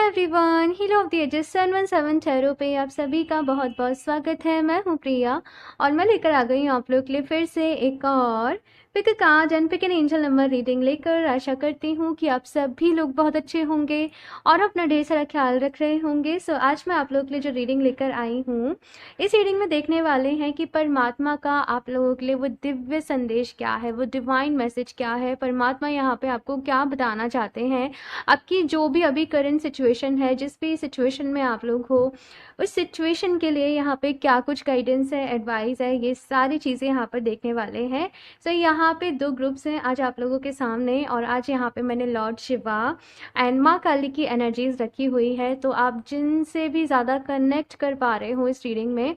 Everyone, heal of the ages 717 tarot पे आप सभी का बहुत बहुत स्वागत है। मैं हूँ प्रिया और मैं लेकर आ गई हूँ आप लोग के लिए फिर से एक और pick card and pick an angel number reading लेकर। आशा करती हूँ कि आप सभी लोग बहुत अच्छे होंगे और अपना ढेर सारा ख्याल रख रहे होंगे। सो आज मैं आप लोग के लिए जो रीडिंग लेकर आई हूँ, इस रीडिंग में देखने वाले हैं कि परमात्मा का आप लोगों के लिए वो दिव्य संदेश क्या है, वो डिवाइन मैसेज क्या है। परमात्मा यहाँ पे आपको क्या बताना चाहते हैं, आपकी जो भी अभी करंट सिचुएशन है, जिस भी सिचुएशन में आप लोग हो, उस सिचुएशन के लिए यहाँ पे क्या कुछ गाइडेंस है, एडवाइस है, ये सारी चीज़ें यहाँ पर देखने वाले हैं। सो यहाँ पे दो ग्रुप्स हैं आज आप लोगों के सामने और आज यहाँ पे मैंने लॉर्ड शिवा एंड माँ काली की एनर्जीज रखी हुई है। तो आप जिनसे भी ज़्यादा कनेक्ट कर पा रहे हो इस रीडिंग में,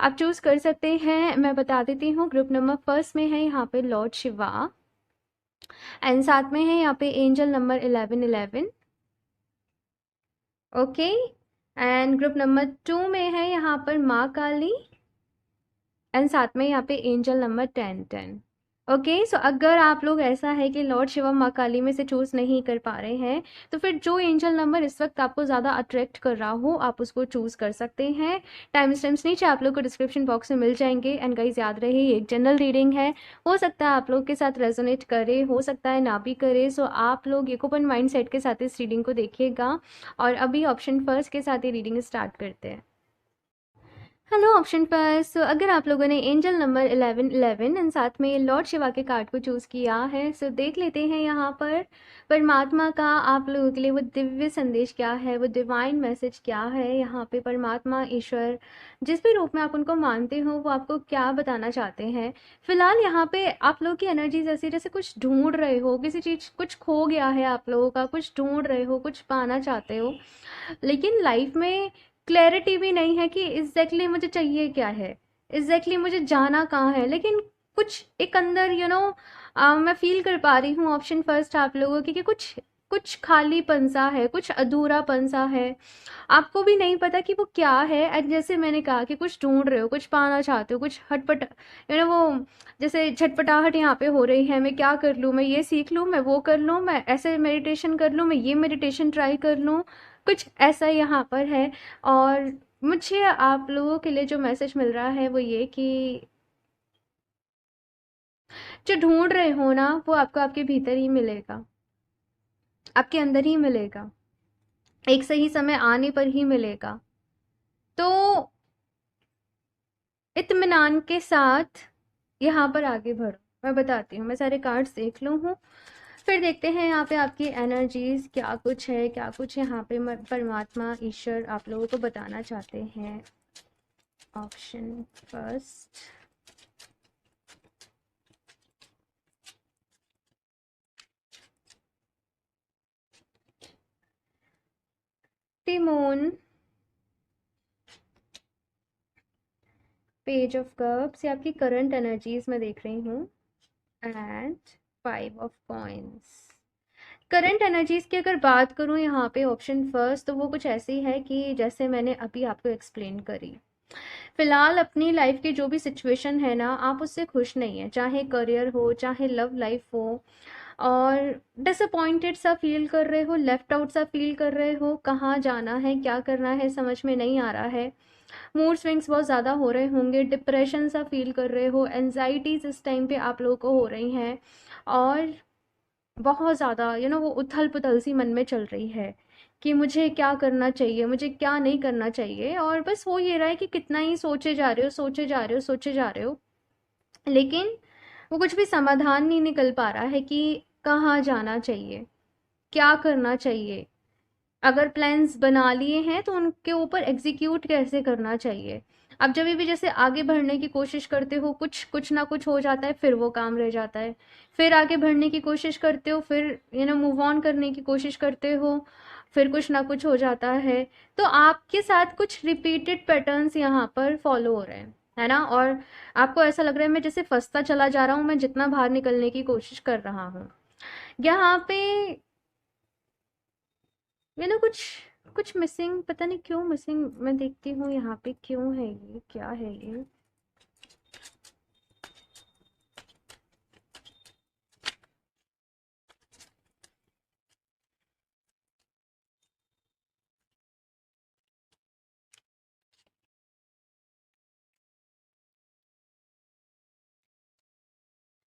आप चूज़ कर सकते हैं। मैं बता देती हूँ, ग्रुप नंबर फर्स्ट में है यहाँ पे लॉर्ड शिवा एंड साथ में है यहाँ पे angel number 1111। Okay, and group number 2 में है यहाँ पर माँ काली एंड साथ में यहाँ पे एंजल नंबर 1010। ओके, सो अगर आप लोग ऐसा है कि लॉर्ड शिवम माँ काली में से चूज़ नहीं कर पा रहे हैं, तो फिर जो एंजल नंबर इस वक्त आपको ज़्यादा अट्रैक्ट कर रहा हो आप उसको चूज़ कर सकते हैं। टाइम स्टैम्प्स नीचे आप लोग को डिस्क्रिप्शन बॉक्स में मिल जाएंगे। एंड गाइस याद रहे, ये एक जनरल रीडिंग है, हो सकता है आप लोग के साथ रेजोनेट करे, हो सकता है ना भी करे। सो आप लोग एक ओपन माइंड सेट के साथ इस रीडिंग को देखिएगा। और अभी ऑप्शन फर्स्ट के साथ ये रीडिंग स्टार्ट करते हैं। हेलो ऑप्शन पर। सो अगर आप लोगों ने एंजल नंबर 1111 एंड साथ में लॉर्ड शिवा के कार्ड को चूज़ किया है, सो देख लेते हैं यहाँ पर परमात्मा का आप लोगों के लिए वो दिव्य संदेश क्या है, वो डिवाइन मैसेज क्या है। यहाँ पे परमात्मा, ईश्वर, जिस भी रूप में आप उनको मानते हो, वो आपको क्या बताना चाहते हैं। फिलहाल यहाँ पे आप लोगों की एनर्जीज ऐसी जैसे कुछ ढूंढ रहे हो, किसी चीज़ कुछ खो गया है आप लोगों का, कुछ ढूंढ रहे हो, कुछ पाना चाहते हो, लेकिन लाइफ में क्लैरिटी भी नहीं है कि एग्जैक्टली मुझे चाहिए क्या है, एग्जैक्टली मुझे जाना कहाँ है। लेकिन कुछ एक अंदर मैं फील कर पा रही हूँ ऑप्शन फर्स्ट आप लोगों की कि कुछ कुछ खाली पंसा है, कुछ अधूरा पंसा है, आपको भी नहीं पता कि वो क्या है। एंड जैसे मैंने कहा कि कुछ ढूंढ रहे हो, कुछ पाना चाहते हो, कुछ हटपट वो जैसे झटपटाहट यहाँ पे हो रही है, मैं क्या कर लूँ, मैं ये सीख लूँ, मैं वो कर लूँ, मैं ऐसे मेडिटेशन कर लूँ, मैं ये मेडिटेशन ट्राई कर लूँ, कुछ ऐसा यहाँ पर है। और मुझे आप लोगों के लिए जो मैसेज मिल रहा है वो ये कि जो ढूंढ रहे हो ना, वो आपको आपके भीतर ही मिलेगा, आपके अंदर ही मिलेगा, एक सही समय आने पर ही मिलेगा। तो इत्मीनान के साथ यहाँ पर आगे बढ़ो। मैं बताती हूँ, मैं सारे कार्ड्स देख लूँ हूँ, फिर देखते हैं यहाँ पे आपकी एनर्जीज क्या कुछ है, क्या कुछ यहाँ पे परमात्मा, ईश्वर आप लोगों को बताना चाहते हैं। Option first, Timon, page of cups, ये आपकी करंट एनर्जीज में देख रही हूँ, and 5 of coins. Current energies की अगर बात करूँ यहाँ पे ऑप्शन फर्स्ट, तो वो कुछ ऐसी है कि जैसे मैंने अभी आपको एक्सप्लेन करी, फिलहाल अपनी लाइफ की जो भी सिचुएशन है ना, आप उससे खुश नहीं है, चाहे करियर हो, चाहे लव लाइफ हो, और डिसअपॉइंटेड सा फील कर रहे हो, लेफ्ट आउट सा फील कर रहे हो, कहाँ जाना है, क्या करना है, समझ में नहीं आ रहा है। मूड स्विंग्स बहुत ज़्यादा हो रहे होंगे, डिप्रेशन सा फील कर रहे हो, एनजाइटीज इस टाइम पे आप लोगों को हो रही हैं, और बहुत ज़्यादा वो उथल पुथल सी मन में चल रही है कि मुझे क्या करना चाहिए, मुझे क्या नहीं करना चाहिए। और बस हो ये रहा है कि कितना ही सोचे जा रहे हो, सोचे जा रहे हो, सोचे जा रहे हो, लेकिन वो कुछ भी समाधान नहीं निकल पा रहा है कि कहाँ जाना चाहिए, क्या करना चाहिए। अगर प्लान्स बना लिए हैं तो उनके ऊपर एग्जीक्यूट कैसे करना चाहिए। अब जब भी जैसे आगे बढ़ने की कोशिश करते हो, कुछ कुछ ना कुछ हो जाता है, फिर वो काम रह जाता है, फिर आगे बढ़ने की कोशिश करते हो, फिर मूव ऑन करने की कोशिश करते हो, फिर कुछ ना कुछ हो जाता है। तो आपके साथ कुछ रिपीटेड पैटर्न्स यहाँ पर फॉलो हो रहे हैं, है ना। और आपको ऐसा लग रहा है मैं जैसे फंसता चला जा रहा हूँ, मैं जितना बाहर निकलने की कोशिश कर रहा हूँ। यहाँ पे कुछ कुछ मिसिंग, पता नहीं क्यों मिसिंग मैं देखती हूँ यहाँ पे, क्यों है ये, क्या है ये।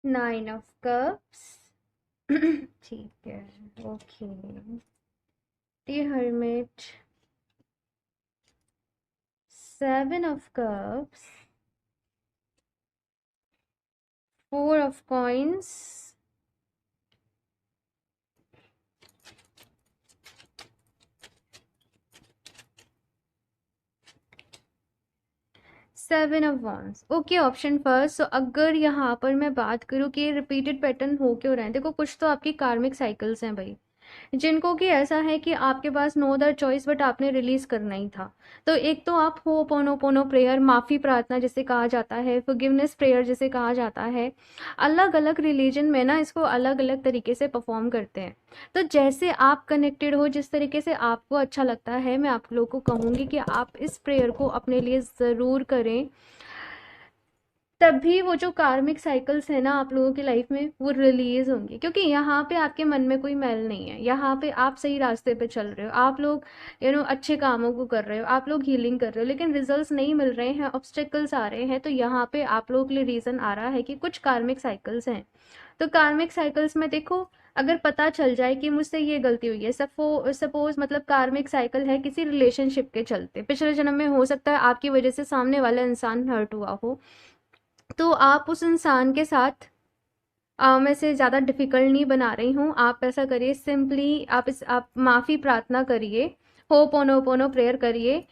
Nine of cups. ठीक है, okay. The hermit, seven of cups, four of coins, seven of wands. Okay, option first. So अगर यहाँ पर मैं बात करूँ कि रिपीटेड पैटर्न हो क्यों रहे हैं, देखो कुछ तो आपकी कार्मिक साइकिल्स हैं भाई, जिनको कि ऐसा है कि आपके पास नो अदर चॉइस बट आपने रिलीज करना ही था। तो एक तो आप हो पोनो पोनो प्रेयर, माफ़ी प्रार्थना जिसे कहा जाता है, फॉरगिवनेस प्रेयर जिसे कहा जाता है, अलग अलग रिलीजन में ना इसको अलग अलग तरीके से परफॉर्म करते हैं। तो जैसे आप कनेक्टेड हो, जिस तरीके से आपको अच्छा लगता है, मैं आप लोगों को कहूँगी कि आप इस प्रेयर को अपने लिए ज़रूर करें। तभी वो जो कार्मिक साइकिल्स है ना आप लोगों की लाइफ में वो रिलीज होंगी, क्योंकि यहाँ पे आपके मन में कोई मैल नहीं है, यहाँ पे आप सही रास्ते पे चल रहे हो, आप लोग अच्छे कामों को कर रहे हो, आप लोग हीलिंग कर रहे हो, लेकिन रिजल्ट्स नहीं मिल रहे हैं, ऑब्स्टेकल्स आ रहे हैं। तो यहाँ पे आप लोगों के लिए रीज़न आ रहा है कि कुछ कार्मिक साइकिल्स हैं। तो कार्मिक साइकिल्स में देखो, अगर पता चल जाए कि मुझसे ये गलती हुई है, सपोज मतलब कार्मिक साइकिल है किसी रिलेशनशिप के चलते, पिछले जन्म में हो सकता है आपकी वजह से सामने वाला इंसान हर्ट हुआ हो, तो आप उस इंसान के साथ मैं इसे ज़्यादा डिफ़िकल्ट नहीं बना रही हूँ, आप ऐसा करिए, सिंपली आप माफ़ी प्रार्थना करिए, होपोनोपोनो प्रेयर करिए,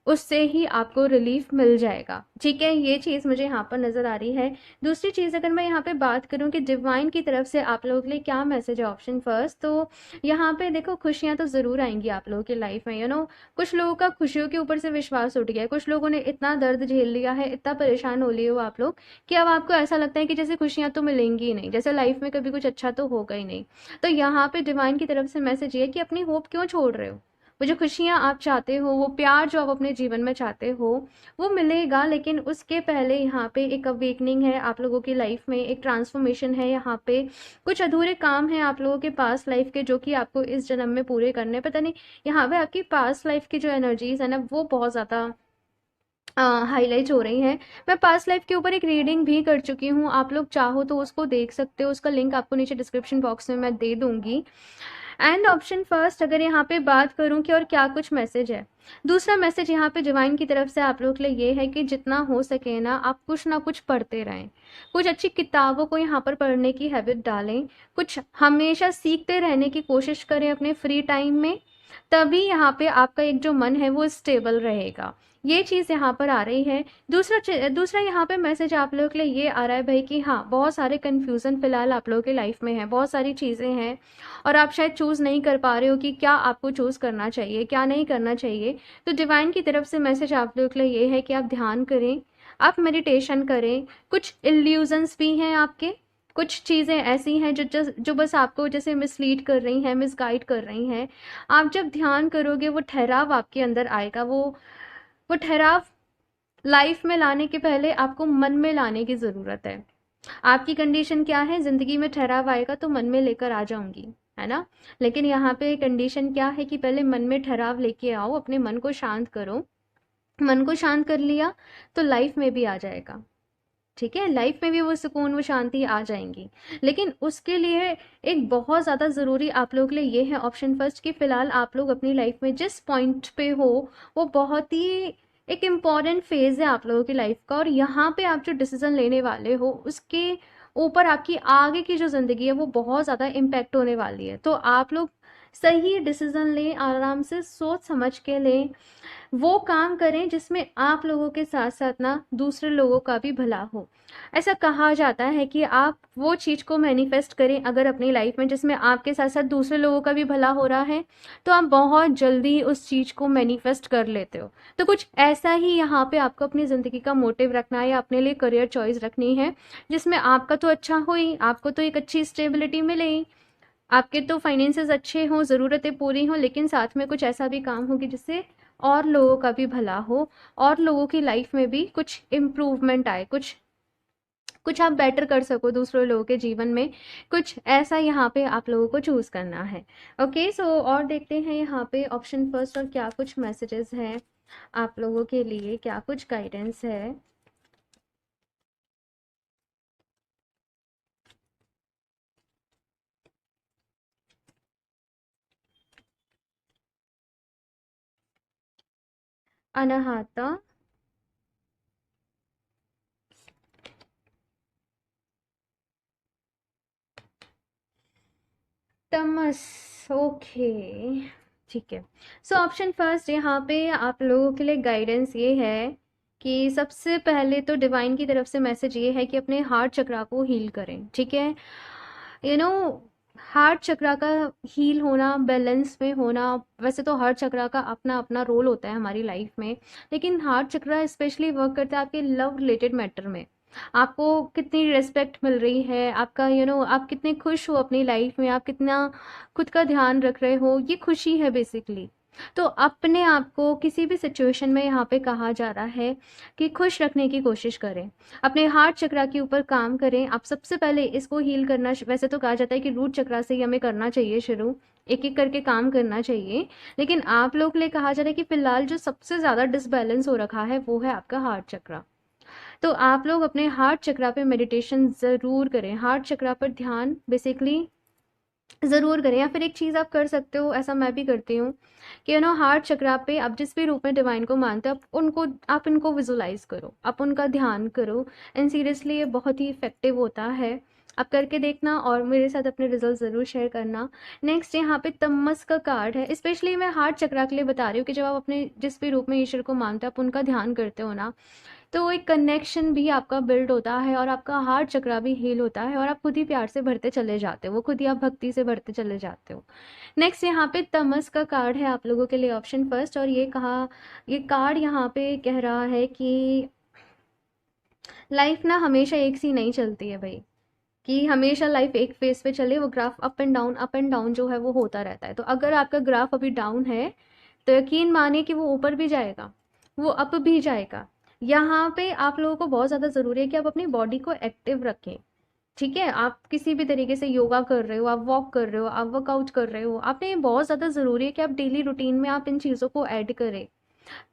उससे ही आपको रिलीफ मिल जाएगा। ठीक है, ये चीज़ मुझे यहाँ पर नज़र आ रही है। दूसरी चीज़ अगर मैं यहाँ पे बात करूँ कि डिवाइन की तरफ से आप लोगों के लिए क्या मैसेज है, ऑप्शन फर्स्ट, तो यहाँ पे देखो खुशियाँ तो ज़रूर आएंगी आप लोगों की लाइफ में। कुछ लोगों का खुशियों के ऊपर से विश्वास उठ गया है, कुछ लोगों ने इतना दर्द झेल लिया है, इतना परेशान हो लिए हो आप लोग कि अब आपको ऐसा लगता है कि जैसे खुशियाँ तो मिलेंगी ही नहीं, जैसे लाइफ में कभी कुछ अच्छा तो होगा ही नहीं। तो यहाँ पे डिवाइन की तरफ से मैसेज ये है कि अपनी होप क्यों छोड़ रहे हो, वो जो खुशियाँ आप चाहते हो, वो प्यार जो आप अपने जीवन में चाहते हो, वो मिलेगा, लेकिन उसके पहले यहाँ पे एक अवेकनिंग है आप लोगों की लाइफ में, एक ट्रांसफॉर्मेशन है यहाँ पे, कुछ अधूरे काम हैं आप लोगों के पास लाइफ के जो कि आपको इस जन्म में पूरे करने, पता नहीं यहाँ पे आपकी पास्ट लाइफ की जो एनर्जीज है ना वो बहुत ज़्यादा हाईलाइट हो रही हैं। मैं पास्ट लाइफ के ऊपर एक रीडिंग भी कर चुकी हूँ, आप लोग चाहो तो उसको देख सकते हो, उसका लिंक आपको नीचे डिस्क्रिप्शन बॉक्स में मैं दे दूंगी। एंड ऑप्शन फर्स्ट, अगर यहाँ पे बात करूँ कि और क्या कुछ मैसेज है, दूसरा मैसेज यहाँ पे डिवाइन की तरफ से आप लोग के लिए ये है कि जितना हो सके ना कुछ पढ़ते रहें, कुछ अच्छी किताबों को यहाँ पर पढ़ने की हैबिट डालें, कुछ हमेशा सीखते रहने की कोशिश करें अपने फ्री टाइम में, तभी यहाँ पे आपका एक जो मन है वो स्टेबल रहेगा। ये चीज़ यहाँ पर आ रही है। दूसरा यहाँ पे मैसेज आप लोगों के लिए ये आ रहा है भाई कि हाँ, बहुत सारे कन्फ्यूज़न फिलहाल आप लोगों की लाइफ में है, बहुत सारी चीज़ें हैं और आप शायद चूज़ नहीं कर पा रहे हो कि क्या आपको चूज़ करना चाहिए, क्या नहीं करना चाहिए। तो डिवाइन की तरफ से मैसेज आप लोगों के लिए ये है कि आप ध्यान करें, आप मेडिटेशन करें, कुछ इल्यूजन्स भी हैं आपके, कुछ चीज़ें ऐसी हैं जो बस आपको जैसे मिसलीड कर रही हैं, मिसगाइड कर रही हैं। आप जब ध्यान करोगे वो ठहराव आपके अंदर आएगा, वो ठहराव लाइफ में लाने के पहले आपको मन में लाने की ज़रूरत है। आपकी कंडीशन क्या है, ज़िंदगी में ठहराव आएगा तो मन में लेकर आ जाऊंगी, है ना। लेकिन यहाँ पे कंडीशन क्या है कि पहले मन में ठहराव लेके आओ, अपने मन को शांत करो, मन को शांत कर लिया तो लाइफ में भी आ जाएगा। ठीक है, लाइफ में भी वो सुकून वो शांति आ जाएंगी। लेकिन उसके लिए एक बहुत ज़्यादा ज़रूरी आप लोगों के लिए ये है ऑप्शन फर्स्ट कि फ़िलहाल आप लोग अपनी लाइफ में जिस पॉइंट पे हो वो बहुत ही एक इम्पॉर्टेंट फेज़ है आप लोगों की लाइफ का, और यहाँ पे आप जो डिसीज़न लेने वाले हो उसके ऊपर आपकी आगे की जो ज़िंदगी है वो बहुत ज़्यादा इम्पैक्ट होने वाली है। तो आप लोग सही डिसीज़न लें, आराम से सोच समझ के लें, वो काम करें जिसमें आप लोगों के साथ साथ ना दूसरे लोगों का भी भला हो। ऐसा कहा जाता है कि आप वो चीज़ को मैनिफेस्ट करें अगर अपनी लाइफ में जिसमें आपके साथ साथ दूसरे लोगों का भी भला हो रहा है, तो आप बहुत जल्दी उस चीज़ को मैनिफेस्ट कर लेते हो। तो कुछ ऐसा ही यहाँ पे आपको अपनी ज़िंदगी का मोटिव रखना है या अपने लिए करियर चॉइस रखनी है जिसमें आपका तो अच्छा हो ही, आपको तो एक अच्छी स्टेबिलिटी मिले ही, आपके तो फाइनेंसेस अच्छे हों, ज़रूरतें पूरी हों, लेकिन साथ में कुछ ऐसा भी काम हो कि जिससे और लोगों का भी भला हो और लोगों की लाइफ में भी कुछ इम्प्रूवमेंट आए, कुछ कुछ आप बेटर कर सको दूसरे लोगों के जीवन में, कुछ ऐसा यहाँ पे आप लोगों को चूज़ करना है। ओके, सो और देखते हैं यहाँ पे ऑप्शन फर्स्ट और क्या कुछ मैसेजेस हैं आप लोगों के लिए, क्या कुछ गाइडेंस है। अनाहता, तमस। ओके, ठीक है। सो ऑप्शन फर्स्ट यहाँ पे आप लोगों के लिए गाइडेंस ये है कि सबसे पहले तो डिवाइन की तरफ से मैसेज ये है कि अपने हार्ट चक्रा को हील करें, ठीक है। यू नो, हार्ट चक्रा का हील होना, बैलेंस में होना, वैसे तो हर चक्रा का अपना अपना रोल होता है हमारी लाइफ में, लेकिन हार्ट चक्रा स्पेशली वर्क करता है आपके लव रिलेटेड मैटर में। आपको कितनी रिस्पेक्ट मिल रही है, आपका आप कितने खुश हो अपनी लाइफ में, आप कितना खुद का ध्यान रख रहे हो, ये खुशी है बेसिकली। तो अपने आप को किसी भी सिचुएशन में यहाँ पे कहा जा रहा है कि खुश रखने की कोशिश करें, अपने हार्ट चक्रा के ऊपर काम करें। आप सबसे पहले इसको हील करना, वैसे तो कहा जाता है कि रूट चक्रा से ही हमें करना चाहिए शुरू, एक एक करके काम करना चाहिए, लेकिन आप लोग के लिए कहा जा रहा है कि फिलहाल जो सबसे ज़्यादा डिसबैलेंस हो रखा है वो है आपका हार्ट चक्रा। तो आप लोग अपने हार्ट चक्रा पे मेडिटेशन ज़रूर करें, हार्ट चक्रा पर ध्यान बेसिकली ज़रूर करें। या फिर एक चीज़ आप कर सकते हो, ऐसा मैं भी करती हूँ कि हार्ट चक्रा पे आप जिस भी रूप में डिवाइन को मानते हो, आप इनको विजुलाइज करो, आप उनका ध्यान करो। एंड सीरियसली ये बहुत ही इफेक्टिव होता है। आप करके देखना और मेरे साथ अपने रिजल्ट ज़रूर शेयर करना। नेक्स्ट यहाँ पे तमस का कार्ड है, स्पेशली मैं हार्ट चक्रा के लिए बता रही हूँ कि जब आप अपने जिस भी रूप में ईश्वर को मानते हो, आप उनका ध्यान करते हो ना, तो एक कनेक्शन भी आपका बिल्ड होता है और आपका हार्ट चक्रा भी हील होता है और आप खुद ही प्यार से भरते चले जाते हो, वो खुद ही आप भक्ति से भरते चले जाते हो। नेक्स्ट यहाँ पे तमस का कार्ड है आप लोगों के लिए, ऑप्शन फर्स्ट। और ये कार्ड यहाँ पे कह रहा है कि लाइफ ना हमेशा एक सी नहीं चलती है भाई, कि हमेशा लाइफ एक फेस पे चले, वो ग्राफ अप एंड डाउन जो है वो होता रहता है। तो अगर आपका ग्राफ अभी डाउन है तो यकीन मानिए कि वो ऊपर भी जाएगा, वो अप भी जाएगा। यहाँ पे आप लोगों को बहुत ज़्यादा ज़रूरी है कि आप अपनी बॉडी को एक्टिव रखें, ठीक है। आप किसी भी तरीके से योगा कर रहे हो, आप वॉक कर रहे हो, आप वर्कआउट कर रहे हो, आपने ये बहुत ज़्यादा ज़रूरी है कि आप डेली रूटीन में आप इन चीज़ों को ऐड करें।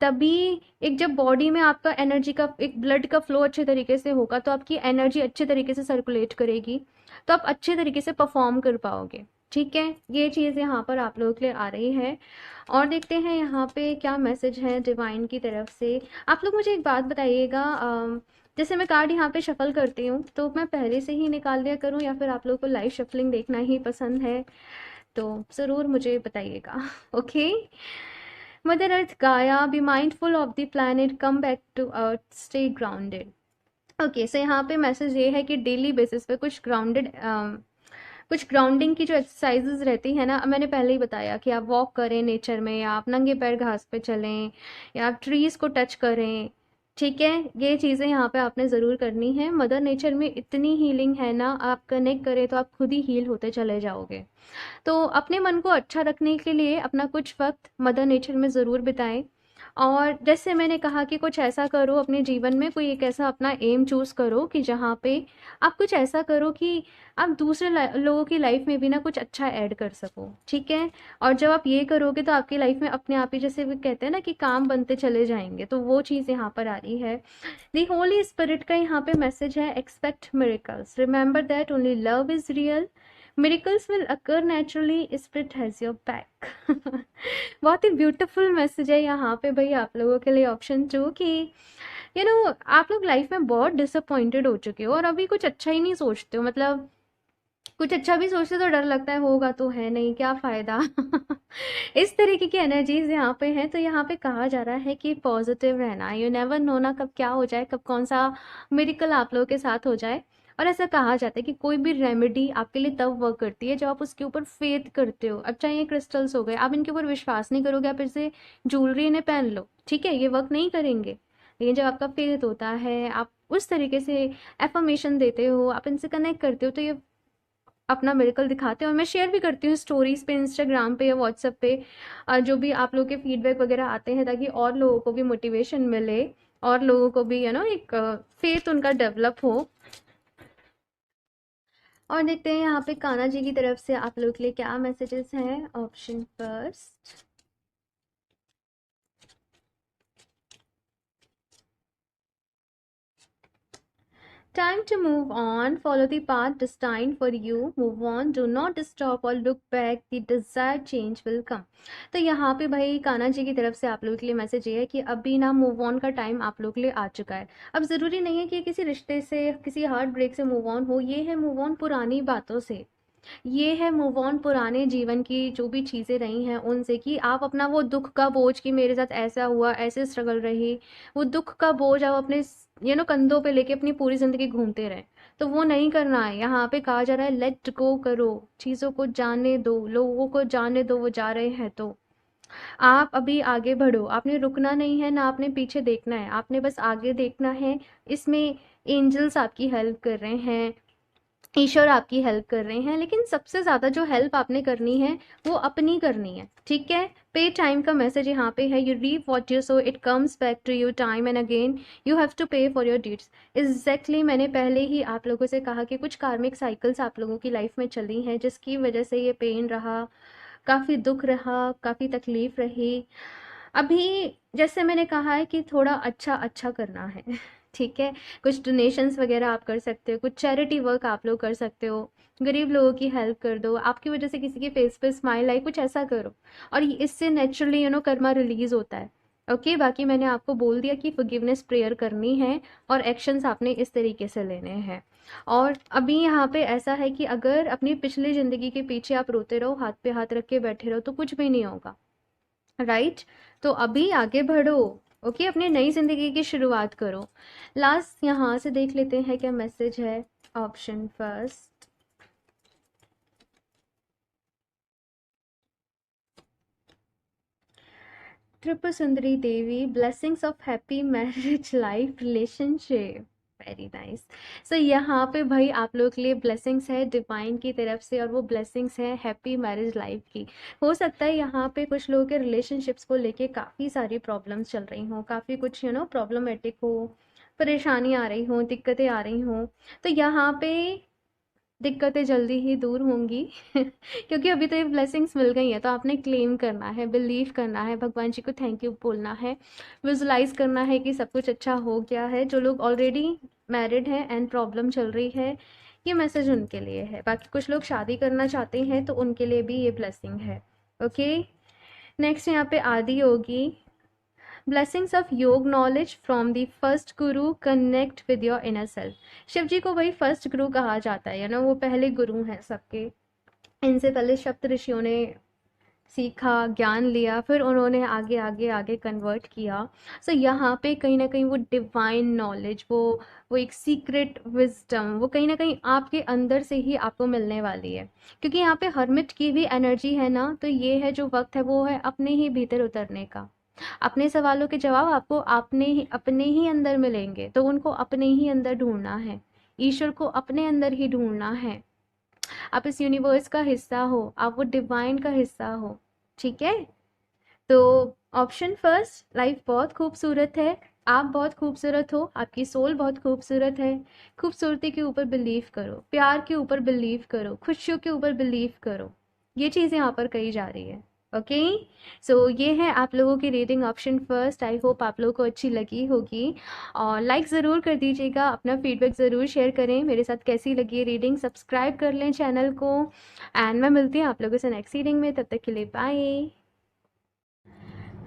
तभी एक जब बॉडी में आपका एनर्जी का एक ब्लड का फ्लो अच्छे तरीके से होगा तो आपकी एनर्जी अच्छे तरीके से सर्कुलेट करेगी, तो आप अच्छे तरीके से परफॉर्म कर पाओगे, ठीक है। ये चीज़ यहाँ पर आप लोगों के लिए आ रही है। और देखते हैं यहाँ पे क्या मैसेज है डिवाइन की तरफ से। आप लोग मुझे एक बात बताइएगा, जैसे मैं कार्ड यहाँ पे शफल करती हूँ तो मैं पहले से ही निकाल दिया करूँ या फिर आप लोगों को लाइव शफलिंग देखना ही पसंद है, तो ज़रूर मुझे बताइएगा। Okay. Mother earth Gaia, be mindful of the planet, come back to earth, stay grounded. Okay, so यहाँ पे मैसेज ये है कि डेली बेसिस पे कुछ ग्राउंडिंग की जो एक्सरसाइजेज रहती है ना, मैंने पहले ही बताया कि आप वॉक करें नेचर में, या आप नंगे पैर घास पे चलें, या आप ट्रीज़ को टच करें, ठीक है। ये चीज़ें यहाँ पे आपने ज़रूर करनी है। मदर नेचर में इतनी हीलिंग है ना, आप कनेक्ट करें तो आप खुद ही हील होते चले जाओगे। तो अपने मन को अच्छा रखने के लिए अपना कुछ वक्त मदर नेचर में ज़रूर बिताएं। और जैसे मैंने कहा कि कुछ ऐसा करो अपने जीवन में, कोई एक ऐसा अपना एम चूज़ करो कि जहाँ पे आप कुछ ऐसा करो कि आप दूसरे लोगों की लाइफ में भी ना कुछ अच्छा ऐड कर सको, ठीक है। और जब आप ये करोगे तो आपकी लाइफ में अपने आप ही, जैसे वो कहते हैं ना कि काम बनते चले जाएंगे, तो वो चीज़ यहाँ पर आ रही है। दी होली स्पिरिट का यहाँ पे मैसेज है, expect miracles, remember that only love is real, miracles will occur naturally, spirit has your back। बहुत ही ब्यूटीफुल मैसेज है यहाँ पे भाई आप लोगों के लिए, ऑप्शन टू कि आप लोग लाइफ में बहुत डिसअपॉइंटेड हो चुके हो और अभी कुछ अच्छा ही नहीं सोचते हो, मतलब कुछ अच्छा भी सोचते तो डर लगता है होगा तो है नहीं, क्या फायदा। इस तरीके की एनर्जीज यहाँ पे हैं। तो यहाँ पे कहा जा रहा है कि पॉजिटिव रहना, यू नेवर नो ना कब क्या हो जाए, कब कौन सा मिरेकल आप लोगों के साथ हो जाए। और ऐसा कहा जाता है कि कोई भी रेमेडी आपके लिए तब वर्क करती है जब आप उसके ऊपर फेथ करते हो। अब चाहे ये क्रिस्टल्स हो गए, आप इनके ऊपर विश्वास नहीं करोगे, आप इसे ज्वेलरी इन्हें पहन लो, ठीक है, ये वर्क नहीं करेंगे। लेकिन जब आपका फेथ होता है, आप उस तरीके से एफर्मेशन देते हो, आप इनसे कनेक्ट करते हो, तो ये अपना मिरेकल दिखाते हैं। और मैं शेयर भी करती हूँ स्टोरीज पे, इंस्टाग्राम पे या व्हाट्सएप पे, जो भी आप लोग के फीडबैक वगैरह आते हैं, ताकि और लोगों को भी मोटिवेशन मिले और लोगों को भी एक फेथ उनका डेवलप हो। और देखते हैं यहाँ पे कान्हा जी की तरफ से आप लोग के लिए क्या मैसेजेस हैं, option first. time to move on. Follow the path destined for you. Move on. Do not stop or look back. The desired change will come. तो यहाँ पे भाई कान्हा जी की तरफ से आप लोगों के लिए मैसेज ये है कि अभी ना मूव ऑन का टाइम आप लोगों के लिए आ चुका है। अब ज़रूरी नहीं है कि किसी रिश्ते से, किसी हार्ट ब्रेक से मूव ऑन हो। ये है मूव ऑन पुरानी बातों से। ये है मूव ऑन पुराने जीवन की जो भी चीज़ें रही हैं उनसे, कि आप अपना वो दुख का बोझ, कि मेरे साथ ऐसा हुआ, ऐसे स्ट्रगल रही, वो दुख का बोझ आप अपने कंधों पे लेके अपनी पूरी ज़िंदगी घूमते रहें, तो वो नहीं करना है। यहाँ पे कहा जा रहा है लेट गो करो, चीज़ों को जाने दो, लोगों को जाने दो, वो जा रहे हैं तो आप अभी आगे बढ़ो। आपने रुकना नहीं है, ना आपने पीछे देखना है, आपने बस आगे देखना है। इसमें एंजल्स आपकी हेल्प कर रहे हैं, ईश्वर आपकी हेल्प कर रहे हैं, लेकिन सबसे ज़्यादा जो हेल्प आपने करनी है वो अपनी करनी है। ठीक है, पे टाइम का मैसेज यहाँ पे है, you reap what you sow it comes back to you time and again, you have to pay for your deeds. Exactly मैंने पहले ही आप लोगों से कहा कि कुछ कार्मिक साइकिल्स आप लोगों की लाइफ में चली हैं जिसकी वजह से ये पेन रहा, काफ़ी दुख रहा, काफ़ी तकलीफ रही। अभी जैसे मैंने कहा है कि थोड़ा अच्छा अच्छा करना है। ठीक है, कुछ डोनेशंस वगैरह आप कर सकते हो, कुछ चैरिटी वर्क आप लोग कर सकते हो, गरीब लोगों की हेल्प कर दो, आपकी वजह से किसी के फेस पे स्माइल आई, कुछ ऐसा करो, और इससे नेचुरली कर्मा रिलीज होता है। ओके, बाकी मैंने आपको बोल दिया कि फॉरगिवनेस प्रेयर करनी है और एक्शंस आपने इस तरीके से लेने हैं। और अभी यहाँ पे ऐसा है कि अगर अपनी पिछली ज़िंदगी के पीछे आप रोते रहो, हाथ पे हाथ रख के बैठे रहो, तो कुछ भी नहीं होगा। राइट, तो अभी आगे बढ़ो। ओके, अपनी नई ज़िंदगी की शुरुआत करो। लास्ट यहाँ से देख लेते हैं क्या मैसेज है। Option first, Tripur Sundari Devi, blessings of happy marriage life relationship. Very nice. So यहाँ पे भाई आप लोग के लिए ब्लेसिंग्स है डिवाइन की तरफ से, और वो ब्लेसिंग्स है हैप्पी मैरिज लाइफ की। हो सकता है यहाँ पे कुछ लोगों के रिलेशनशिप्स को लेके काफ़ी सारी प्रॉब्लम्स चल रही हों, काफ़ी कुछ प्रॉब्लमेटिक हो, परेशानी आ रही हो, दिक्कतें आ रही हों, तो यहाँ पे दिक्कतें जल्दी ही दूर होंगी। क्योंकि अभी तो ये ब्लेसिंग्स मिल गई हैं, तो आपने क्लेम करना है, बिलीव करना है, भगवान जी को थैंक यू बोलना है, विजुलाइज करना है कि सब कुछ अच्छा हो गया है। जो लोग ऑलरेडी मैरिड हैं एंड प्रॉब्लम चल रही है, ये मैसेज उनके लिए है। बाकी कुछ लोग शादी करना चाहते हैं तो उनके लिए भी ये ब्लेसिंग है। ओके, नेक्स्ट यहाँ पे Adi Yogi, blessings of yoga knowledge from the first guru, connect with your inner self. Shiv ji को वही फर्स्ट गुरु कहा जाता है ना, वो पहले गुरु हैं सबके। इनसे पहले सप्त ऋषियों ने सीखा, ज्ञान लिया, फिर उन्होंने आगे आगे आगे कन्वर्ट किया। सो यहाँ पे कहीं ना कहीं वो डिवाइन नॉलेज, वो एक सीक्रेट विजडम, वो कहीं ना कहीं आपके अंदर से ही आपको मिलने वाली है। क्योंकि यहाँ पे हर्मिट की भी एनर्जी है ना, तो ये है जो वक्त है वो है अपने ही भीतर उतरने का। अपने सवालों के जवाब आपको अपने ही अंदर मिलेंगे, तो उनको अपने ही अंदर ढूंढना है, ईश्वर को अपने अंदर ही ढूंढना है। आप इस यूनिवर्स का हिस्सा हो, आप वो डिवाइन का हिस्सा हो। ठीक है, तो ऑप्शन फर्स्ट, लाइफ बहुत खूबसूरत है, आप बहुत खूबसूरत हो, आपकी सोल बहुत खूबसूरत है। खूबसूरती के ऊपर बिलीव करो, प्यार के ऊपर बिलीव करो, खुशियों के ऊपर बिलीव करो। ये चीज़ यहाँ पर कही जा रही है। ओके, सो ये है आप लोगों की reading option first. I hope आप लोगों को अच्छी लगी होगी, और लाइक ज़रूर कर दीजिएगा, अपना फीडबैक ज़रूर शेयर करें मेरे साथ कैसी लगी है रीडिंग, सब्सक्राइब कर लें चैनल को, एंड मैं मिलती हूँ आप लोगों से नेक्स्ट रीडिंग में। तब तक के लिए bye.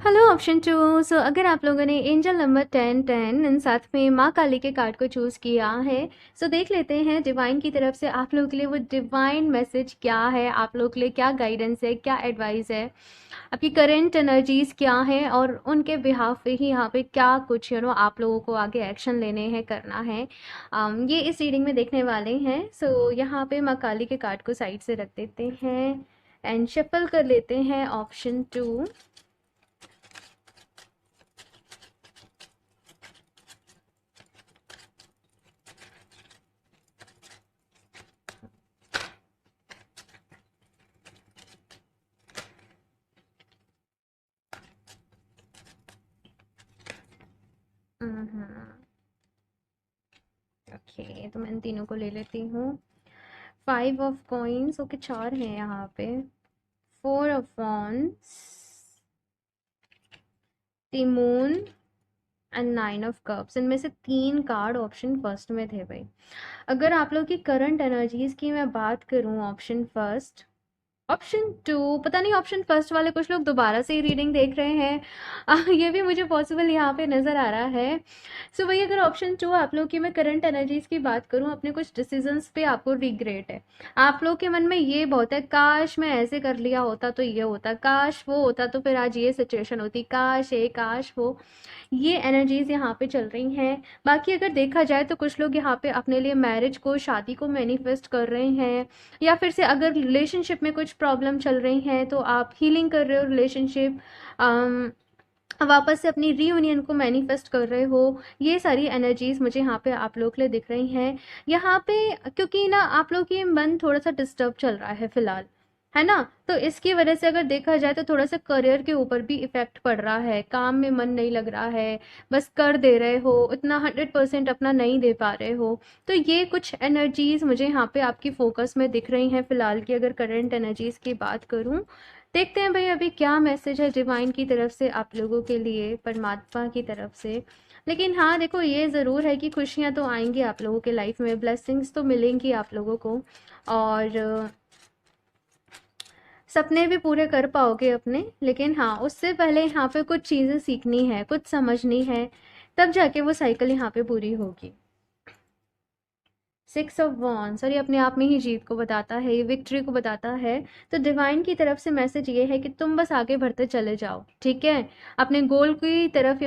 Hello option two. So अगर आप लोगों ने एंजल नंबर 10 10 एंड साथ में माँ काली के कार्ड को चूज़ किया है, सो देख लेते हैं डिवाइन की तरफ से आप लोगों के लिए वो डिवाइन मैसेज क्या है, आप लोगों के लिए क्या गाइडेंस है, क्या एडवाइस है, आपकी करेंट एनर्जीज क्या है, और उनके बिहाफ पे ही यहाँ पे क्या कुछ आप लोगों को आगे एक्शन लेने हैं, करना है। ये इस रीडिंग में देखने वाले हैं। सो यहाँ पे माँ काली के कार्ड को साइड से रख देते हैं एंड शफल कर लेते हैं ऑप्शन टू। ओके, तो मैं इन तीनों को ले लेती हूँ। 5 ऑफ कॉइन्स, ओके, 4 हैं यहाँ पे। 4 of wands, the moon, and 9 of cups. इनमें से 3 कार्ड ऑप्शन फर्स्ट में थे भाई। अगर आप लोग की करंट एनर्जीज की मैं बात करूं, ऑप्शन फर्स्ट, ऑप्शन टू, पता नहीं ऑप्शन फर्स्ट वाले कुछ लोग दोबारा से ही रीडिंग देख रहे हैं। ये भी मुझे पॉसिबल यहाँ पे नज़र आ रहा है। सो वही, अगर ऑप्शन टू आप लोग की मैं करंट एनर्जीज की बात करूँ, अपने कुछ डिसीजंस पे आपको रिग्रेट है। आप लोग के मन में ये बहुत है, काश मैं ऐसे कर लिया होता तो ये होता, काश वो होता तो फिर आज ये सिचुएशन होती, काश ये काश वो। ये एनर्जीज यहाँ पे चल रही हैं। बाकी अगर देखा जाए तो कुछ लोग यहाँ पे अपने लिए मैरिज को, शादी को मैनिफेस्ट कर रहे हैं, या फिर से अगर रिलेशनशिप में कुछ प्रॉब्लम चल रही हैं तो आप हीलिंग कर रहे हो रिलेशनशिप, वापस से अपनी रीयूनियन को मैनिफेस्ट कर रहे हो। ये सारी एनर्जीज मुझे यहाँ पे आप लोग के लिए दिख रही हैं यहाँ पे, क्योंकि ना आप लोग की मन थोड़ा सा डिस्टर्ब चल रहा है फिलहाल, है ना। तो इसकी वजह से अगर देखा जाए तो थोड़ा सा करियर के ऊपर भी इफेक्ट पड़ रहा है, काम में मन नहीं लग रहा है, बस कर दे रहे हो, इतना 100% अपना नहीं दे पा रहे हो। तो ये कुछ एनर्जीज मुझे यहाँ पे आपकी फोकस में दिख रही हैं फिलहाल की, अगर करंट एनर्जीज की बात करूँ। देखते हैं भाई अभी क्या मैसेज है डिवाइन की तरफ से आप लोगों के लिए, परमात्मा की तरफ से। लेकिन हाँ देखो, ये ज़रूर है कि खुशियाँ तो आएंगी आप लोगों के लाइफ में, ब्लेसिंग्स तो मिलेंगी आप लोगों को, और सपने भी पूरे कर पाओगे अपने। लेकिन हाँ, उससे पहले यहाँ पे कुछ चीज़ें सीखनी है, कुछ समझनी है, तब जाके वो साइकिल यहाँ पे पूरी होगी। 6 ऑफ वॉन्ड्स, और ये अपने आप में ही जीत को बताता है, ये विक्ट्री को बताता है। तो डिवाइन की तरफ से मैसेज ये है कि तुम बस आगे बढ़ते चले जाओ, ठीक है। अपने गोल की तरफ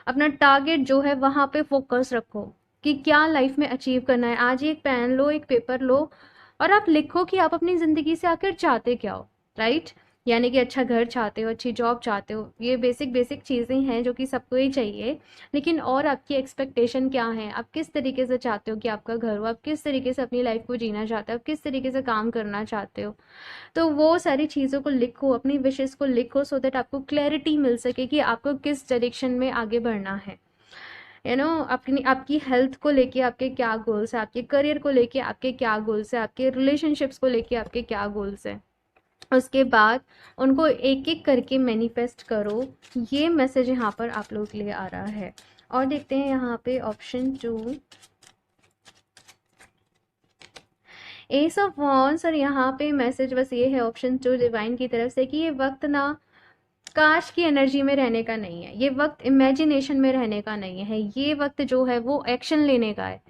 अपना टारगेट जो है वहाँ पे फोकस रखो कि क्या लाइफ में अचीव करना है। आज ही एक पेन लो, एक पेपर लो, और आप लिखो कि आप अपनी ज़िंदगी से आखिर चाहते क्या हो, राइट। यानी कि अच्छा घर चाहते हो, अच्छी जॉब चाहते हो, ये बेसिक बेसिक चीज़ें हैं जो कि सबको ही चाहिए। लेकिन और आपकी एक्सपेक्टेशन क्या है, आप किस तरीके से चाहते हो कि आपका घर हो, आप किस तरीके से अपनी लाइफ को जीना चाहते हो, आप किस तरीके से काम करना चाहते हो। तो वो सारी चीज़ों को लिखो, अपनी विशेस को लिखो, सो दैट आपको क्लैरिटी मिल सके कि आपको किस डायरेक्शन में आगे बढ़ना है। अपनी आपकी हेल्थ को लेके आपके क्या गोल्स है, आपके करियर को लेके आपके क्या गोल्स है, आपके रिलेशनशिप्स को लेके आपके क्या गोल्स है। उसके बाद उनको एक एक करके मैनिफेस्ट करो। ये मैसेज यहाँ पर आप लोगों के लिए आ रहा है। और देखते हैं यहाँ पे option two, ace of wands, और यहाँ पे मैसेज बस ये है ऑप्शन टू डिवाइन की तरफ से कि ये वक्त ना काश की एनर्जी में रहने का नहीं है, ये वक्त इमेजिनेशन में रहने का नहीं है, ये वक्त जो है वो एक्शन लेने का है,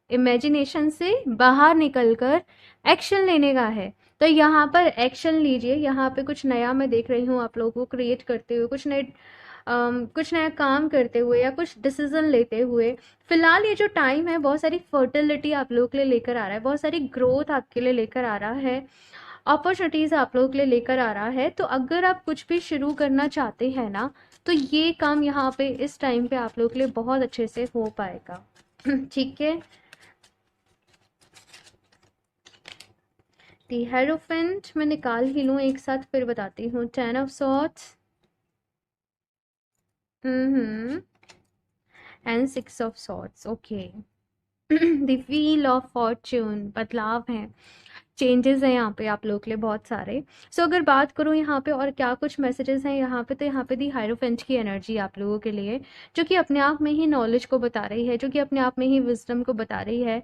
इमेजिनेशन से बाहर निकलकर एक्शन लेने का है। तो यहाँ पर एक्शन लीजिए। यहाँ पे कुछ नया मैं देख रही हूँ आप लोगों को क्रिएट करते हुए, कुछ नया काम करते हुए, या कुछ डिसीजन लेते हुए। फिलहाल ये जो टाइम है बहुत सारी फर्टिलिटी आप लोगों के लिए लेकर आ रहा है, बहुत सारी ग्रोथ आपके लिए लेकर आ रहा है, अपॉर्चुनिटीज आप लोगों के लिए लेकर आ रहा है। तो अगर आप कुछ भी शुरू करना चाहते हैं ना, तो ये काम यहाँ पे इस टाइम पे आप लोगों के लिए बहुत अच्छे से हो पाएगा। ठीक है। दी हेरोफेंट मैं निकाल ही लूँ एक साथ, फिर बताती हूँ। 10 of swords, and 6 of swords, okay. The wheel of Fortune, बदलाव है, चेंजेस हैं यहाँ पे आप लोग के लिए बहुत सारे। सो अगर बात करूँ यहाँ पे और क्या कुछ मैसेजेस हैं यहाँ पे, तो यहाँ पे दी हायरोफेंट की एनर्जी आप लोगों के लिए, जो कि अपने आप में ही नॉलेज को बता रही है, जो कि अपने आप में ही विजडम को बता रही है।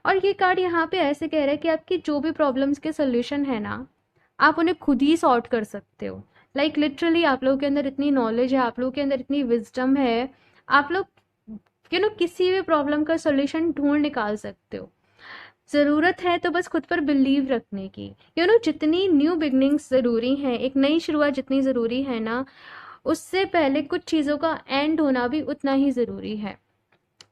और ये कार्ड यहाँ पे ऐसे कह रहा है कि आपकी जो भी प्रॉब्लम्स के सोल्यूशन है ना, आप उन्हें खुद ही सॉर्ट कर सकते हो। लाइक लिटरली आप लोगों के अंदर इतनी नॉलेज है, आप लोगों के अंदर इतनी विजडम है, आप लोग किसी भी प्रॉब्लम का सोल्यूशन ढूंढ निकाल सकते हो। ज़रूरत है तो बस खुद पर बिलीव रखने की। जितनी न्यू बिगनिंग्स ज़रूरी हैं, एक नई शुरुआत जितनी ज़रूरी है ना, उससे पहले कुछ चीज़ों का एंड होना भी उतना ही ज़रूरी है।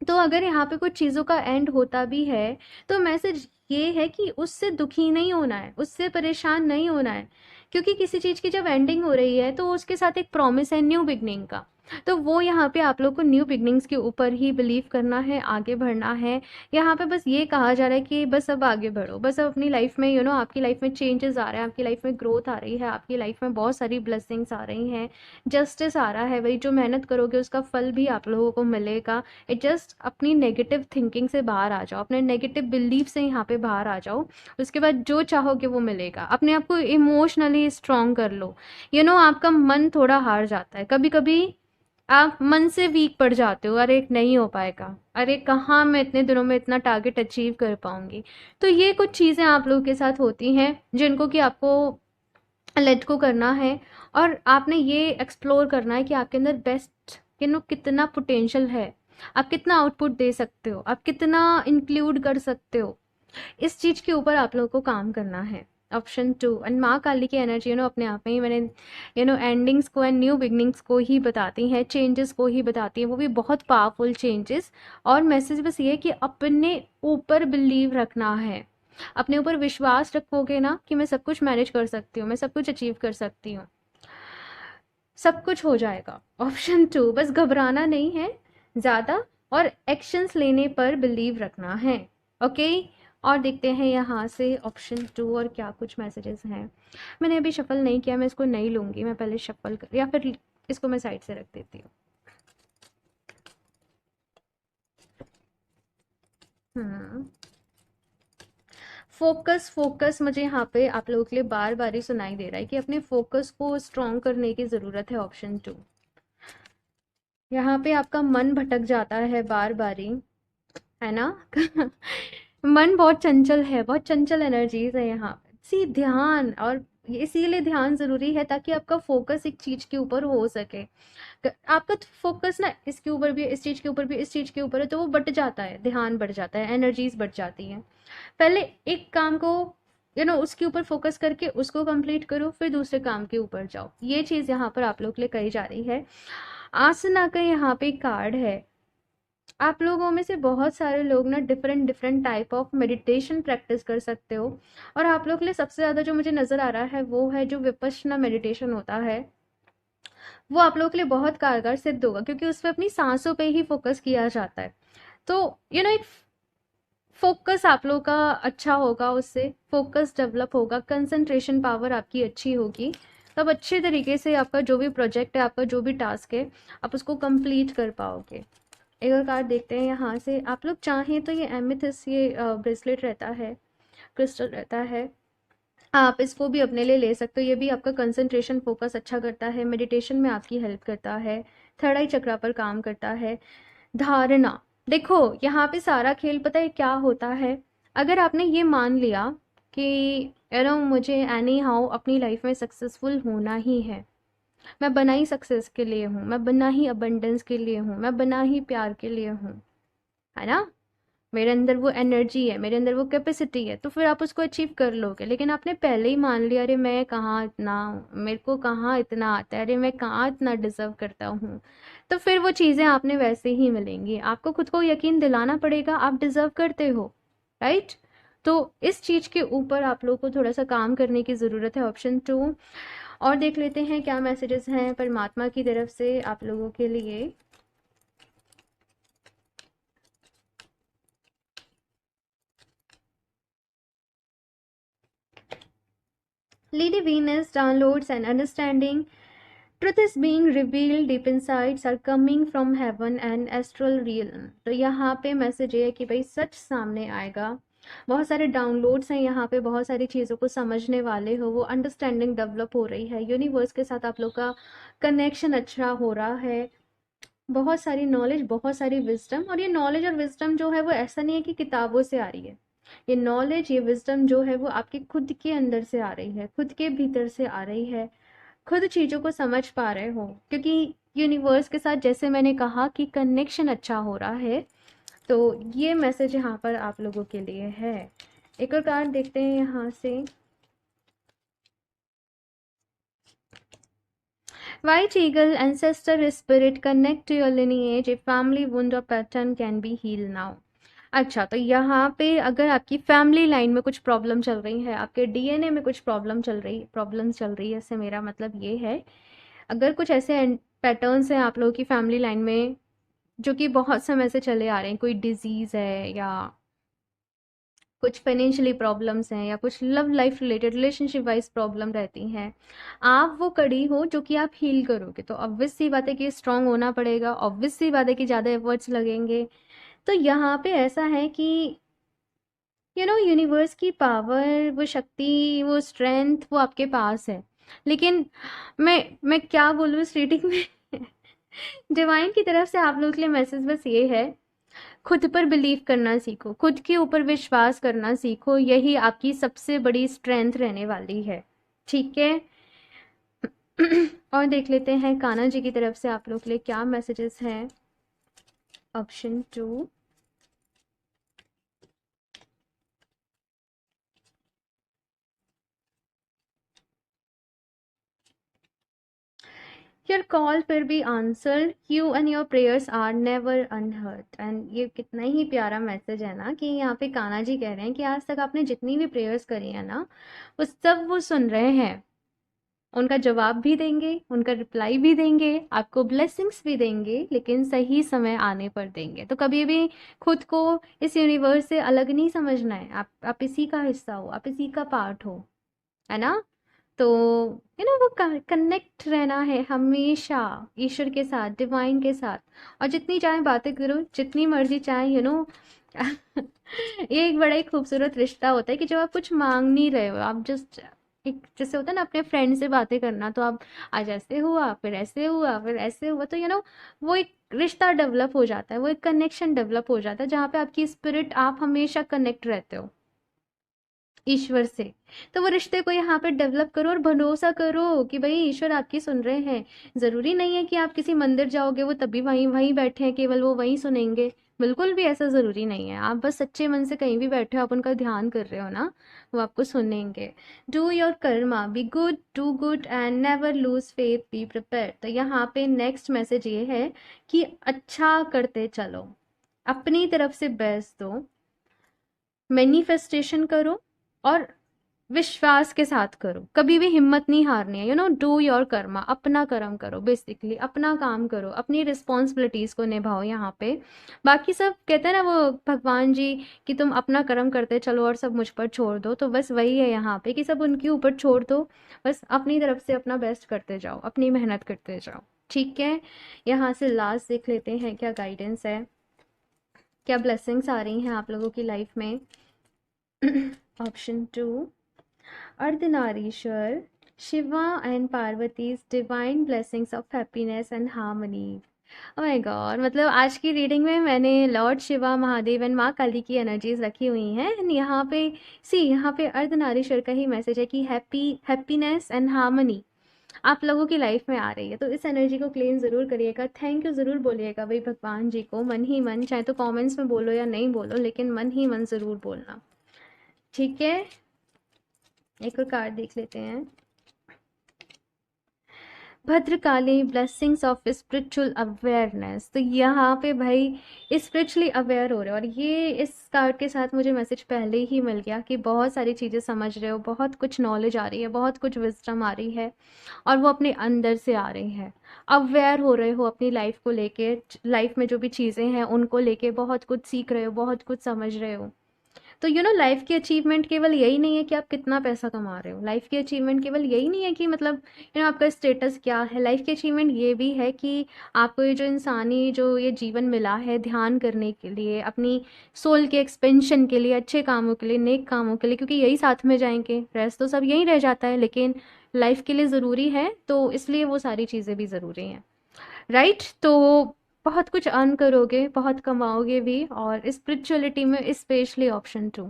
तो अगर यहाँ पे कुछ चीज़ों का एंड होता भी है, तो मैसेज ये है कि उससे दुखी नहीं होना है, उससे परेशान नहीं होना है, क्योंकि किसी चीज़ की जब एंडिंग हो रही है तो उसके साथ एक प्रॉमिस है न्यू बिगनिंग का। तो वो यहाँ पे आप लोग को न्यू बिगनिंग्स के ऊपर ही बिलीव करना है, आगे बढ़ना है। यहाँ पे बस ये कहा जा रहा है कि बस अब आगे बढ़ो, बस अब अपनी लाइफ में आपकी लाइफ में चेंजेस आ रहे हैं, आपकी लाइफ में ग्रोथ आ रही है, आपकी लाइफ में बहुत सारी ब्लेसिंग्स आ रही हैं, जस्टिस आ रहा है। वही जो मेहनत करोगे उसका फल भी आप लोगों को मिलेगा। इट जस्ट अपनी नेगेटिव थिंकिंग से बाहर आ जाओ, अपने नेगेटिव बिलीफ से यहाँ पे बाहर आ जाओ। उसके बाद जो चाहोगे वो मिलेगा। अपने आप को इमोशनली स्ट्रांग कर लो। आपका मन थोड़ा हार जाता है कभी कभी, आप मन से वीक पड़ जाते हो, अरे नहीं हो पाएगा, अरे कहाँ मैं इतने दिनों में इतना टारगेट अचीव कर पाऊंगी। तो ये कुछ चीज़ें आप लोगों के साथ होती हैं जिनको कि आपको लेट को करना है, और आपने ये एक्सप्लोर करना है कि आपके अंदर बेस्ट कितना पोटेंशियल है, आप कितना आउटपुट दे सकते हो, आप कितना इंक्लूड कर सकते हो। इस चीज़ के ऊपर आप लोगों को काम करना है। ऑप्शन टू, एंड माँ काली की एनर्जी अपने आप में ही मैंने एंडिंग्स को एंड न्यू बिगनिंग्स को ही बताती हैं, चेंजेस को ही बताती हैं, वो भी बहुत पावरफुल चेंजेस। और मैसेज बस ये है कि अपने ऊपर बिलीव रखना है, अपने ऊपर विश्वास रखोगे ना कि मैं सब कुछ मैनेज कर सकती हूँ, मैं सब कुछ अचीव कर सकती हूँ, सब कुछ हो जाएगा। ऑप्शन टू, बस घबराना नहीं है ज़्यादा, और एक्शंस लेने पर बिलीव रखना है। ओके, और देखते हैं यहाँ से ऑप्शन टू और क्या कुछ मैसेजेस हैं। मैंने अभी शफल नहीं किया, मैं इसको नहीं लूँगी, मैं पहले शफल कर, या फिर इसको मैं साइड से रख देती हूँ। हम्म, फोकस फोकस मुझे यहाँ पे आप लोगों के लिए बार बार ही सुनाई दे रहा है कि अपने फोकस को स्ट्रॉन्ग करने की ज़रूरत है। ऑप्शन टू, यहाँ पे आपका मन भटक जाता है बार बार ही, है ना? मन बहुत चंचल है, बहुत चंचल एनर्जीज है यहाँ पे। सी ध्यान, और इसीलिए ध्यान जरूरी है ताकि आपका फोकस एक चीज के ऊपर हो सके। आपका फोकस ना इसके ऊपर भी, इस चीज के ऊपर भी, इस चीज के ऊपर है, तो वो बट जाता है, ध्यान बढ़ जाता है, एनर्जीज बढ़ जाती हैं। पहले एक काम को उसके ऊपर फोकस करके उसको कंप्लीट करो, फिर दूसरे काम के ऊपर जाओ। ये चीज यहाँ पर आप लोग के लिए कही जा रही है। आसना का यहाँ पे कार्ड है। आप लोगों में से बहुत सारे लोग ना different different type of meditation practice कर सकते हो, और आप लोग के लिए सबसे ज़्यादा जो मुझे नज़र आ रहा है वो है जो विपश्यना मेडिटेशन होता है, वो आप लोगों के लिए बहुत कारगर सिद्ध होगा, क्योंकि उसमें अपनी सांसों पे ही फोकस किया जाता है। तो एक फोकस आप लोगों का अच्छा होगा, उससे फोकस डेवलप होगा, कंसंट्रेशन पावर आपकी अच्छी होगी, तब अच्छे तरीके से आपका जो भी प्रोजेक्ट है, आपका जो भी टास्क है, आप उसको कंप्लीट कर पाओगे। एक और कार्ड देखते हैं यहाँ से। आप लोग चाहें तो ये एमिथिस, ये ब्रेसलेट रहता है, क्रिस्टल रहता है, आप इसको भी अपने लिए ले सकते हो। ये भी आपका कंसंट्रेशन फोकस अच्छा करता है, मेडिटेशन में आपकी हेल्प करता है, थर्ड आई चक्रा पर काम करता है। धारणा, देखो यहाँ पे सारा खेल पता है क्या होता है। अगर आपने ये मान लिया कि मुझे एनी हाउ अपनी लाइफ में सक्सेसफुल होना ही है, मैं बना ही सक्सेस के लिए हूँ, मैं बना ही अबंडेंस के लिए हूँ, मैं बना ही प्यार के लिए हूँ, है ना? मेरे अंदर वो एनर्जी है, मेरे अंदर वो कैपेसिटी है, तो फिर आप उसको अचीव कर लोगे। लेकिन आपने पहले ही मान लिया, अरे मैं कहाँ इतना, मेरे को कहाँ इतना आता है, अरे मैं कहाँ इतना डिजर्व करता हूँ, तो फिर वो चीज़ें आपने वैसे ही मिलेंगी। आपको खुद को यकीन दिलाना पड़ेगा आप डिजर्व करते हो, राइट? तो इस चीज़ के ऊपर आप लोग को थोड़ा सा काम करने की ज़रूरत है। ऑप्शन टू, और देख लेते हैं क्या मैसेजेस हैं परमात्मा की तरफ से आप लोगों के लिए। Lady Venus downloads an understanding. Truth is being revealed deep insides are coming from heaven and astral realm। तो यहाँ पे मैसेज ये है कि भाई सच सामने आएगा, बहुत सारे डाउनलोड्स हैं यहाँ पे, बहुत सारी चीज़ों को समझने वाले हो, वो अंडरस्टैंडिंग डेवलप हो रही है, यूनिवर्स के साथ आप लोग का कनेक्शन अच्छा हो रहा है, बहुत सारी नॉलेज, बहुत सारी विजडम। और ये नॉलेज और विजडम जो है वो ऐसा नहीं है कि किताबों से आ रही है, ये नॉलेज, ये विजडम जो है वो आपके खुद के अंदर से आ रही है, खुद के भीतर से आ रही है, खुद चीज़ों को समझ पा रहे हो, क्योंकि यूनिवर्स के साथ जैसे मैंने कहा कि कनेक्शन अच्छा हो रहा है। तो ये मैसेज यहाँ पर आप लोगों के लिए है। एक और कार्ड देखते हैं यहाँ से। White eagle, ancestor spirit, connect to your lineage. A family wound or pattern can be healed now। अच्छा, तो यहाँ पे अगर आपकी फैमिली लाइन में कुछ प्रॉब्लम चल रही है, आपके डीएनए में कुछ प्रॉब्लम चल रही है, इससे मेरा मतलब ये है, अगर कुछ ऐसे पैटर्न्स हैं आप लोगों की फैमिली लाइन में जो कि बहुत समय से चले आ रहे हैं, कोई डिजीज़ है या कुछ फाइनेंशियली प्रॉब्लम्स हैं या कुछ love life related relationship wise problem रहती हैं, आप वो कड़ी हो जो कि आप हील करोगे, तो ऑब्वियस सी बात है कि स्ट्रांग होना पड़ेगा, ऑब्वियस सी बात है कि ज़्यादा एफर्ट्स लगेंगे। तो यहाँ पे ऐसा है कि यूनिवर्स की पावर, वो शक्ति, वो स्ट्रेंथ वो आपके पास है। लेकिन मैं क्या बोलूँ इस रीडिंग में डिवाइन की तरफ से आप लोगों के लिए मैसेज बस ये है, खुद पर बिलीव करना सीखो, खुद के ऊपर विश्वास करना सीखो, यही आपकी सबसे बड़ी स्ट्रेंथ रहने वाली है। ठीक है। और देख लेते हैं कान्हा जी की तरफ से आप लोग के लिए क्या मैसेजेस हैं। ऑप्शन 2। योर कॉल पर be answered, you and your prayers are never unheard. And ये कितना ही प्यारा मैसेज है ना, कि यहाँ पे कान्हा जी कह रहे हैं कि आज तक आपने जितनी भी प्रेयर्स करी है ना, वो सब वो सुन रहे हैं, उनका जवाब भी देंगे, उनका रिप्लाई भी देंगे, आपको ब्लेसिंग्स भी देंगे, लेकिन सही समय आने पर देंगे। तो कभी भी खुद को इस यूनिवर्स से अलग नहीं समझना है। आप इसी का हिस्सा हो, आप इसी का पार्ट हो, है ना। तो वो कनेक्ट रहना है हमेशा ईश्वर के साथ, डिवाइन के साथ। और जितनी चाहे बातें करो, जितनी मर्जी चाहे ये एक बड़ा ही खूबसूरत रिश्ता होता है कि जब आप कुछ मांग नहीं रहे हो, आप जस्ट एक, जैसे होता है ना अपने फ्रेंड से बातें करना, तो आप आज ऐसे हुआ, फिर ऐसे हुआ, फिर ऐसे हुआ, तो वो एक रिश्ता डेवलप हो जाता है, वो एक कनेक्शन डेवलप हो जाता है, जहाँ पे आपकी स्पिरिट, आप हमेशा कनेक्ट रहते हो ईश्वर से। तो वो रिश्ते को यहाँ पे डेवलप करो और भरोसा करो कि भाई ईश्वर आपकी सुन रहे हैं। ज़रूरी नहीं है कि आप किसी मंदिर जाओगे वो तभी वहीं वहीं बैठे हैं, केवल वो वहीं सुनेंगे। बिल्कुल भी ऐसा ज़रूरी नहीं है। आप बस सच्चे मन से कहीं भी बैठे हो, आप उनका ध्यान कर रहे हो ना, वो आपको सुनेंगे। Do your Karma, be good, do good and never lose faith, be prepare. तो यहाँ पे नेक्स्ट मैसेज ये है कि अच्छा करते चलो, अपनी तरफ से बेस्ट दो, मैनिफेस्टेशन करो और विश्वास के साथ करो, कभी भी हिम्मत नहीं हारनी है। डू योर कर्मा, अपना कर्म करो, बेसिकली अपना काम करो, अपनी रिस्पॉन्सिबिलिटीज को निभाओ यहाँ पे। बाकी सब कहते हैं ना वो भगवान जी, कि तुम अपना कर्म करते चलो और सब मुझ पर छोड़ दो, तो बस वही है यहाँ पे कि सब उनके ऊपर छोड़ दो, बस अपनी तरफ से अपना बेस्ट करते जाओ, अपनी मेहनत करते जाओ। ठीक है। यहाँ से लास्ट देख लेते हैं क्या गाइडेंस है, क्या ब्लेसिंग्स आ रही हैं आप लोगों की लाइफ में। Option 2, Ardhanarishvara, Shiva and Parvati's divine blessings of happiness and harmony. Oh my God, मतलब आज की रीडिंग में मैंने लॉर्ड शिवा, महादेव एंड माँ काली की एनर्जीज रखी हुई हैं। एंड यहाँ पे अर्धनारीश्वर का ही मैसेज है कि हैप्पीनेस एंड हार्मनी आप लोगों की लाइफ में आ रही है। तो इस एनर्जी को क्लेम ज़रूर करिएगा, थैंक यू ज़रूर बोलिएगा भाई भगवान जी को, मन ही मन, चाहे तो कमेंट्स में बोलो या नहीं बोलो, लेकिन मन ही मन ज़रूर बोलना। ठीक है। एक और कार्ड देख लेते हैं। Bhadrakali, blessings of spiritual awareness. तो यहाँ पे भाई स्पिरिचुअली अवेयर हो रहे हो, और ये इस कार्ड के साथ मुझे मैसेज पहले ही मिल गया कि बहुत सारी चीज़ें समझ रहे हो, बहुत कुछ नॉलेज आ रही है, बहुत कुछ विजडम आ रही है, और वो अपने अंदर से आ रही है। अवेयर हो रहे हो अपनी लाइफ को लेके, लाइफ में जो भी चीज़ें हैं उनको लेके बहुत कुछ सीख रहे हो, बहुत कुछ समझ रहे हो। तो लाइफ की अचीवमेंट केवल यही नहीं है कि आप कितना पैसा कमा रहे हो, लाइफ की अचीवमेंट केवल यही नहीं है कि मतलब आपका स्टेटस क्या है। लाइफ की अचीवमेंट ये भी है कि आपको ये जो इंसानी जो ये जीवन मिला है ध्यान करने के लिए, अपनी सोल के एक्सपेंशन के लिए, अच्छे कामों के लिए, नेक कामों के लिए, क्योंकि यही साथ में जाएंगे, रेस्ट तो सब यहीं रह जाता है, लेकिन लाइफ के लिए ज़रूरी है, तो इसलिए वो सारी चीज़ें भी ज़रूरी हैं। राइट। तो बहुत कुछ अर्न करोगे, बहुत कमाओगे भी, और स्पिरिचुअलिटी में स्पेशली ऑप्शन 2,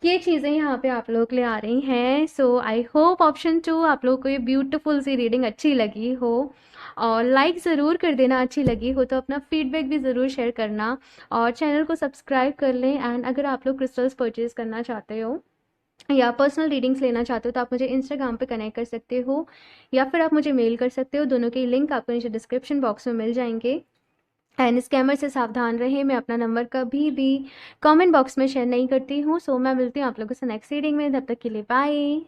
ये चीज़ें यहाँ पे आप लोगों के लिए आ रही हैं। सो आई होप ऑप्शन 2 आप लोगों को ये ब्यूटीफुल सी रीडिंग अच्छी लगी हो, और लाइक ज़रूर कर देना, अच्छी लगी हो तो अपना फीडबैक भी ज़रूर शेयर करना, और चैनल को सब्सक्राइब कर लें। एंड अगर आप लोग क्रिस्टल्स परचेज़ करना चाहते हो या पर्सनल रीडिंग्स लेना चाहते हो, तो आप मुझे इंस्टाग्राम पे कनेक्ट कर सकते हो, या फिर आप मुझे मेल कर सकते हो। दोनों के लिंक आपको नीचे डिस्क्रिप्शन बॉक्स में मिल जाएंगे। एंड स्कैमर से सावधान रहें, मैं अपना नंबर कभी भी कमेंट बॉक्स में शेयर नहीं करती हूँ। सो मैं मिलती हूँ आप लोगों से नेक्स्ट रीडिंग में, तब तक के लिए बाय।